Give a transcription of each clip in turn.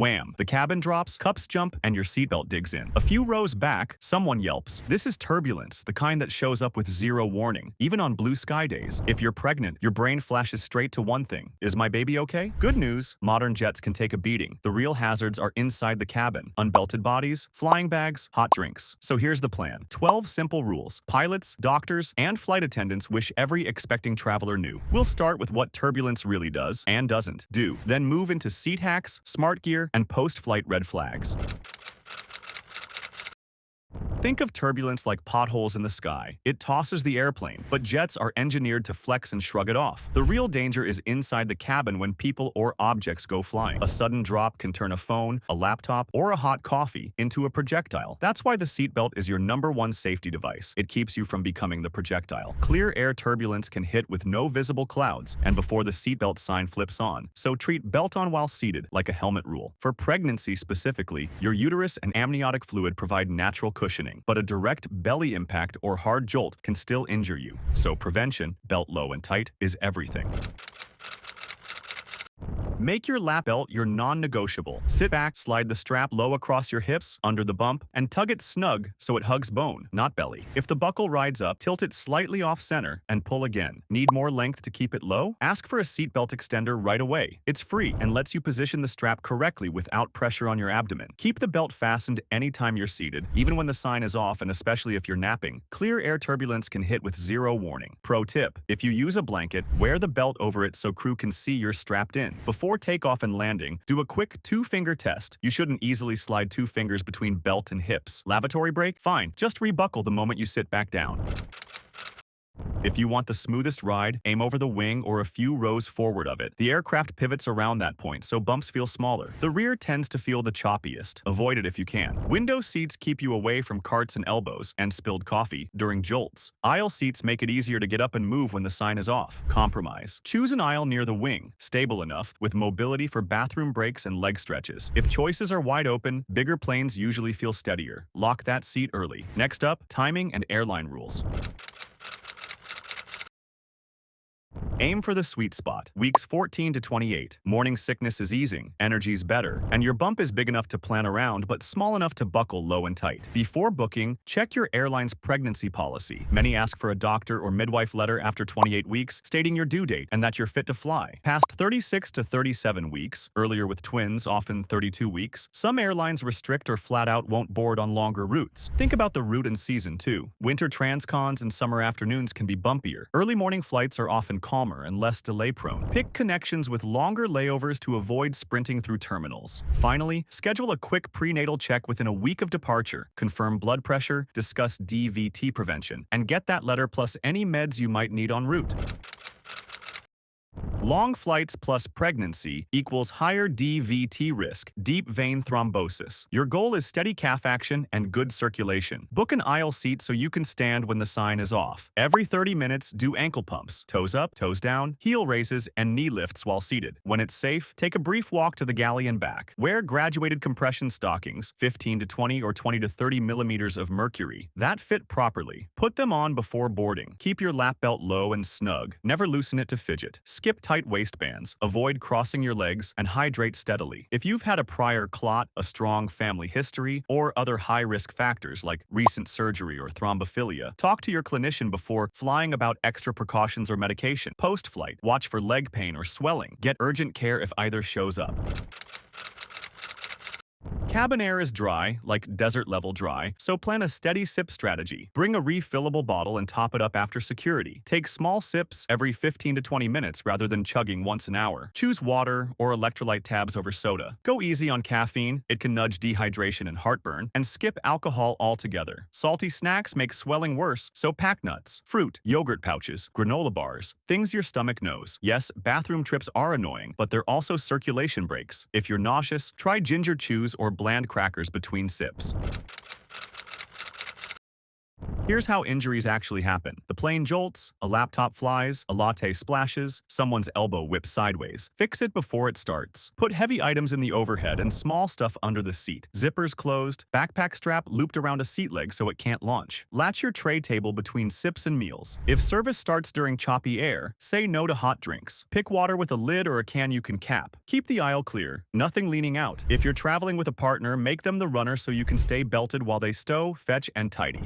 Wham! The cabin drops, cups jump, and your seatbelt digs in. A few rows back, someone yelps. This is turbulence, the kind that shows up with zero warning, even on blue sky days. If you're pregnant, your brain flashes straight to one thing. Is my baby okay? Good news, modern jets can take a beating. The real hazards are inside the cabin. Unbelted bodies, flying bags, hot drinks. So here's the plan. 12 simple rules. Pilots, doctors, and flight attendants wish every expecting traveler knew. We'll start with what turbulence really does and doesn't do, then move into seat hacks, smart gear, and post-flight red flags. Think of turbulence like potholes in the sky. It tosses the airplane, but jets are engineered to flex and shrug it off. The real danger is inside the cabin when people or objects go flying. A sudden drop can turn a phone, a laptop, or a hot coffee into a projectile. That's why the seatbelt is your #1 safety device. It keeps you from becoming the projectile. Clear air turbulence can hit with no visible clouds and before the seatbelt sign flips on, so treat belt on while seated like a helmet rule. For pregnancy specifically, your uterus and amniotic fluid provide natural cushioning, but a direct belly impact or hard jolt can still injure you. So prevention, belt low and tight, is everything. Make your lap belt your non-negotiable. Sit back, slide the strap low across your hips, under the bump, and tug it snug so it hugs bone, not belly. If the buckle rides up, tilt it slightly off-center and pull again. Need more length to keep it low? Ask for a seatbelt extender right away. It's free and lets you position the strap correctly without pressure on your abdomen. Keep the belt fastened anytime you're seated, even when the sign is off and especially if you're napping. Clear air turbulence can hit with zero warning. Pro tip: if you use a blanket, wear the belt over it so crew can see you're strapped in. Before takeoff and landing, do a quick 2-finger test. You shouldn't easily slide 2 fingers between belt and hips. Lavatory break? Fine. Just rebuckle the moment you sit back down. If you want the smoothest ride, aim over the wing or a few rows forward of it. The aircraft pivots around that point, so bumps feel smaller. The rear tends to feel the choppiest. Avoid it if you can. Window seats keep you away from carts and elbows and spilled coffee during jolts. Aisle seats make it easier to get up and move when the sign is off. Compromise. Choose an aisle near the wing, stable enough, with mobility for bathroom breaks and leg stretches. If choices are wide open, bigger planes usually feel steadier. Lock that seat early. Next up, timing and airline rules. Aim for the sweet spot. Weeks 14 to 28. Morning sickness is easing, energy's better, and your bump is big enough to plan around but small enough to buckle low and tight. Before booking, check your airline's pregnancy policy. Many ask for a doctor or midwife letter after 28 weeks stating your due date and that you're fit to fly. Past 36 to 37 weeks, earlier with twins, often 32 weeks, some airlines restrict or flat out won't board on longer routes. Think about the route and season too. Winter transcons and summer afternoons can be bumpier. Early morning flights are often calmer and less delay-prone. Pick connections with longer layovers to avoid sprinting through terminals. Finally, schedule a quick prenatal check within a week of departure, confirm blood pressure, discuss DVT prevention, and get that letter plus any meds you might need en route. Long flights plus pregnancy equals higher DVT risk, deep vein thrombosis. Your goal is steady calf action and good circulation. Book an aisle seat so you can stand when the sign is off. Every 30 minutes, do ankle pumps, toes up, toes down, heel raises, and knee lifts while seated. When it's safe, take a brief walk to the galley and back. Wear graduated compression stockings, 15 to 20 or 20 to 30 millimeters of mercury. That fit properly. Put them on before boarding. Keep your lap belt low and snug. Never loosen it to fidget. Skip tight waistbands, avoid crossing your legs, and hydrate steadily. If you've had a prior clot, a strong family history, or other high-risk factors like recent surgery or thrombophilia, talk to your clinician before flying about extra precautions or medication. Post-flight, watch for leg pain or swelling. Get urgent care if either shows up. Cabin air is dry, like desert-level dry, so plan a steady sip strategy. Bring a refillable bottle and top it up after security. Take small sips every 15 to 20 minutes rather than chugging once an hour. Choose water or electrolyte tabs over soda. Go easy on caffeine, it can nudge dehydration and heartburn, and skip alcohol altogether. Salty snacks make swelling worse, so pack nuts, fruit, yogurt pouches, granola bars, things your stomach knows. Yes, bathroom trips are annoying, but they're also circulation breaks. If you're nauseous, try ginger chews or bland crackers between sips. Here's how injuries actually happen. The plane jolts, a laptop flies, a latte splashes, someone's elbow whips sideways. Fix it before it starts. Put heavy items in the overhead and small stuff under the seat. Zippers closed, backpack strap looped around a seat leg so it can't launch. Latch your tray table between sips and meals. If service starts during choppy air, say no to hot drinks. Pick water with a lid or a can you can cap. Keep the aisle clear, nothing leaning out. If you're traveling with a partner, make them the runner so you can stay belted while they stow, fetch, and tidy.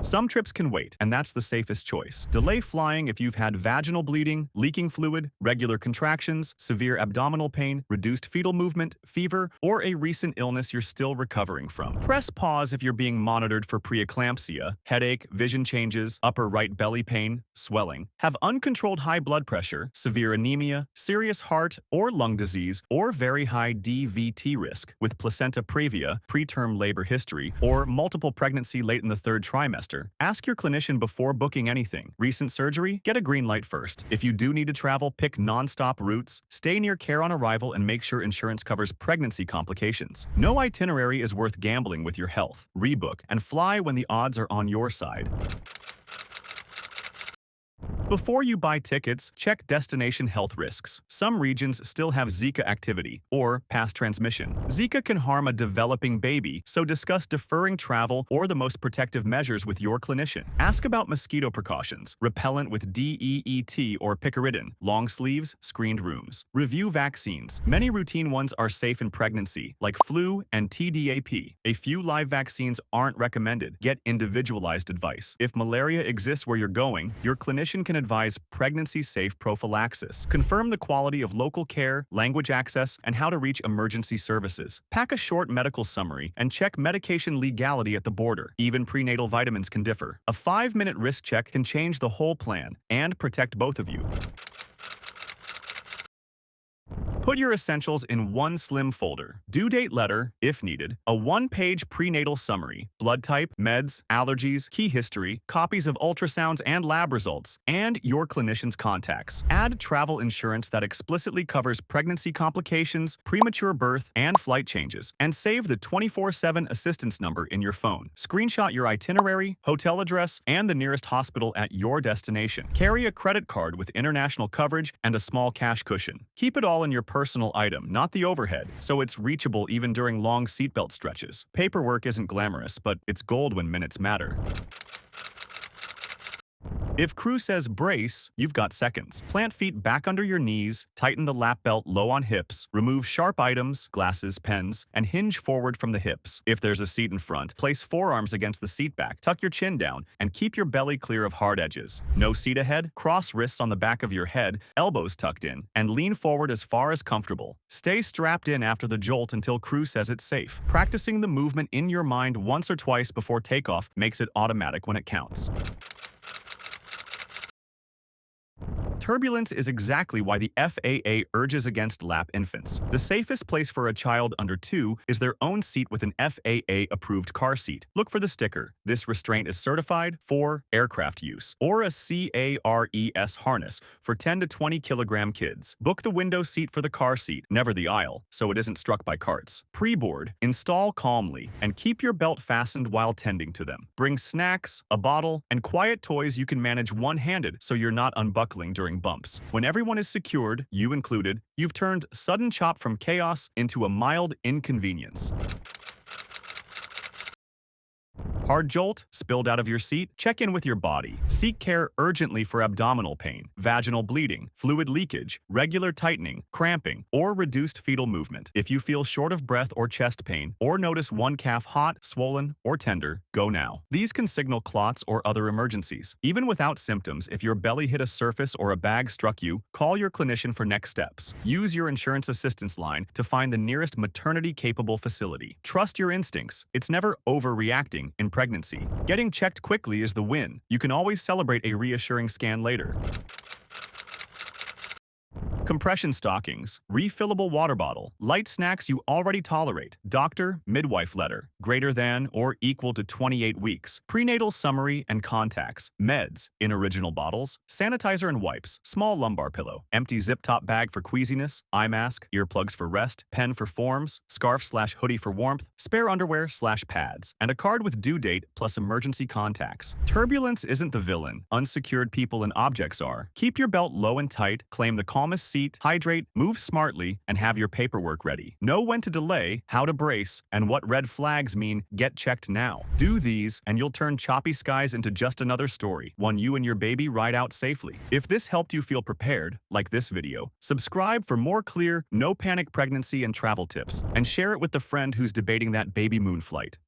Some trips can wait, and that's the safest choice. Delay flying if you've had vaginal bleeding, leaking fluid, regular contractions, severe abdominal pain, reduced fetal movement, fever, or a recent illness you're still recovering from. Press pause if you're being monitored for preeclampsia, headache, vision changes, upper right belly pain, swelling, have uncontrolled high blood pressure, severe anemia, serious heart or lung disease, or very high DVT risk with placenta previa, preterm labor history, or multiple pregnancy late in the third trimester. Ask your clinician before booking anything. Recent surgery? Get a green light first. If you do need to travel, pick non-stop routes, stay near care on arrival, and make sure insurance covers pregnancy complications. No itinerary is worth gambling with your health. Rebook and fly when the odds are on your side. Before you buy tickets, check destination health risks. Some regions still have Zika activity, or past transmission. Zika can harm a developing baby, so discuss deferring travel or the most protective measures with your clinician. Ask about mosquito precautions, repellent with DEET or picaridin, long sleeves, screened rooms. Review vaccines. Many routine ones are safe in pregnancy, like flu and TDAP. A few live vaccines aren't recommended. Get individualized advice. If malaria exists where you're going, your clinician can advise pregnancy-safe prophylaxis. Confirm the quality of local care, language access, and how to reach emergency services. Pack a short medical summary and check medication legality at the border. Even prenatal vitamins can differ. A 5-minute risk check can change the whole plan and protect both of you. Put your essentials in one slim folder. Due date letter, if needed, a 1-page prenatal summary, blood type, meds, allergies, key history, copies of ultrasounds and lab results, and your clinician's contacts. Add travel insurance that explicitly covers pregnancy complications, premature birth, and flight changes, and save the 24/7 assistance number in your phone. Screenshot your itinerary, hotel address, and the nearest hospital at your destination. Carry a credit card with international coverage and a small cash cushion. Keep it all in your personal item, not the overhead, so it's reachable even during long seatbelt stretches. Paperwork isn't glamorous, but it's gold when minutes matter. If crew says brace, you've got seconds. Plant feet back under your knees, tighten the lap belt low on hips, remove sharp items, glasses, pens, and hinge forward from the hips. If there's a seat in front, place forearms against the seat back, tuck your chin down, and keep your belly clear of hard edges. No seat ahead, cross wrists on the back of your head, elbows tucked in, and lean forward as far as comfortable. Stay strapped in after the jolt until crew says it's safe. Practicing the movement in your mind once or twice before takeoff makes it automatic when it counts. Turbulence is exactly why the FAA urges against lap infants. The safest place for a child under 2 is their own seat with an FAA-approved car seat. Look for the sticker. This restraint is certified for aircraft use, or a CARES harness for 10 to 20 kilogram kids. Book the window seat for the car seat, never the aisle, so it isn't struck by carts. Pre-board, install calmly, and keep your belt fastened while tending to them. Bring snacks, a bottle, and quiet toys you can manage one-handed so you're not unbuckling during bumps. When everyone is secured, you included, you've turned sudden chop from chaos into a mild inconvenience. Hard jolt? Spilled out of your seat? Check in with your body. Seek care urgently for abdominal pain, vaginal bleeding, fluid leakage, regular tightening, cramping, or reduced fetal movement. If you feel short of breath or chest pain, or notice one calf hot, swollen, or tender, go now. These can signal clots or other emergencies. Even without symptoms, if your belly hit a surface or a bag struck you, call your clinician for next steps. Use your insurance assistance line to find the nearest maternity-capable facility. Trust your instincts. It's never overreacting in pregnancy. Getting checked quickly is the win. You can always celebrate a reassuring scan later. Compression stockings, refillable water bottle, light snacks you already tolerate, doctor, midwife letter, greater than or equal to 28 weeks, prenatal summary and contacts, meds, in original bottles, sanitizer and wipes, small lumbar pillow, empty zip-top bag for queasiness, eye mask, earplugs for rest, pen for forms, scarf/hoodie for warmth, spare underwear/pads, and a card with due date plus emergency contacts. Turbulence isn't the villain. Unsecured people and objects are. Keep your belt low and tight, claim the calmest seat, hydrate, move smartly, and have your paperwork ready. Know when to delay, how to brace, and what red flags mean get checked now. Do these, and you'll turn choppy skies into just another story, one you and your baby ride out safely. If this helped you feel prepared, like this video, subscribe for more clear, no-panic pregnancy and travel tips, and share it with the friend who's debating that baby moon flight.